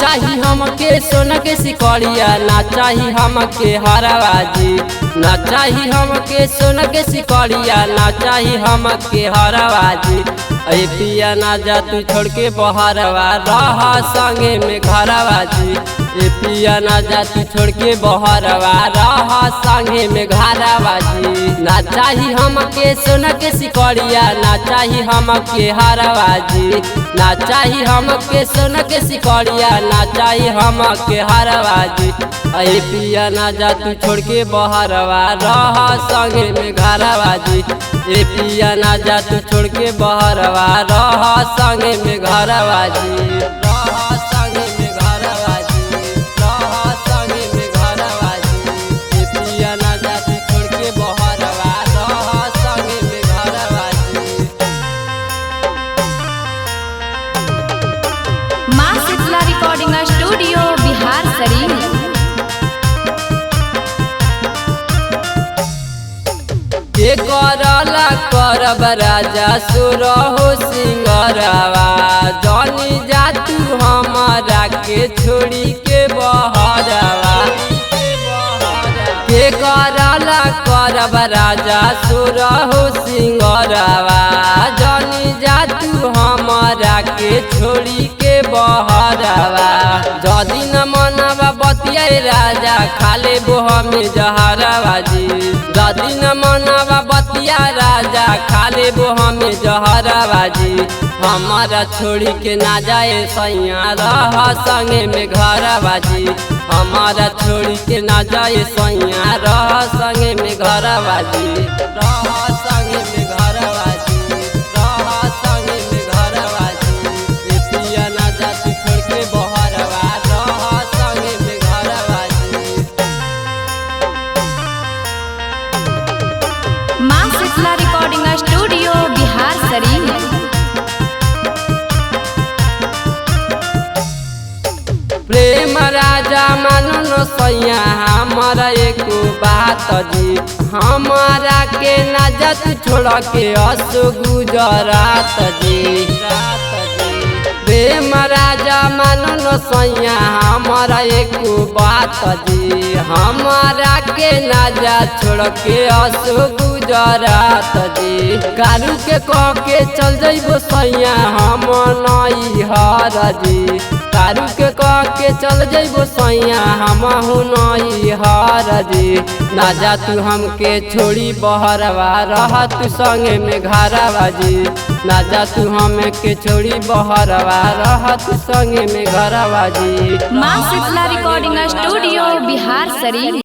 चाही हमके सोना के सिकड़िया, ना चाही हमके हरवाजी। ना चाही हमके सोना के सिकड़िया, ना चाही हमके हरवाजी। अरे पिया ना जा तू छोड़ के बहरवा, रहा संगे में घरवाजी। ए पिया ना जा तू छोड़ के बहरवा, रहा संगे में घरवाजी। ना चाही हमके सोना के सिकड़िया, ना चाही हमके हरवाजी। ना चाही हमके सोना के सिकड़िया, ना चाही हमके हरवाजी। अरे पिया ना जा तू छोड़ के बहरवा, रहा संगे में घरवाजी। ए पिया ना जा तू छोड़ के बहरवा, रहा संगे में घरवाजी। रहा संगे में घरवाजी, रहा संगे में घरवाजी। ए पिया ना जा तू छोड़ के बहरवा, रहा संगे में घरवाजी। माँ शीतला रिकॉर्डिंग स्टूडियो बिहार शरीफ। के करला करब राजा सुरहो सिंगरवा, जानी जा तू हमारा के छोड़ी के बहरवा। के करला करब राजा सुरहो सिंगरवा, जानी जा तू हमारा के छोड़ी के बहरवा। जदी न मनवा बतिया राजा, खाले बोह में जहरवाजी। जदी न मनवा बतिया राजा, खाले बोह में जहरवाजी। हमारा छोड़ी के ना जाए सैया, रह संगे में घरवाजी। हमारा छोड़ी के ना जाए सैया, रह संगे में घरवाजी। रह संगे में घरवाजी, रह संगे में घरवाजी। ए पिया ना जा तू छोड़ के बहरवा, रह संगे में घरवाजी। माँ शीतला रिकॉर्डिंग स्टूडियो बिहार शरीफ। प्रेम राजा मानो न सैया, हमारा एक बात जी। हमारा के नाजत छोड़ के असो गुजरात जी। प्रेम राजा मानो न सैया, हमारा एक बात जी। हमारा के नाजा छोड़ के असो गुजरात जी। कारू के कह के चल जइबो सैया, हम नई हर जी। कारू के कह के चल जइबो सैया, हमहु नई हर जी। ना जा तू हमके छोड़ी बहरवा, रह तू संगे में घरवाजी। ना जा तू हमके छोड़ी बहरवा, रह तू संगे में घरवाजी। माँ शीतला रिकॉर्डिंग स्टूडियो बिहार शरीफ।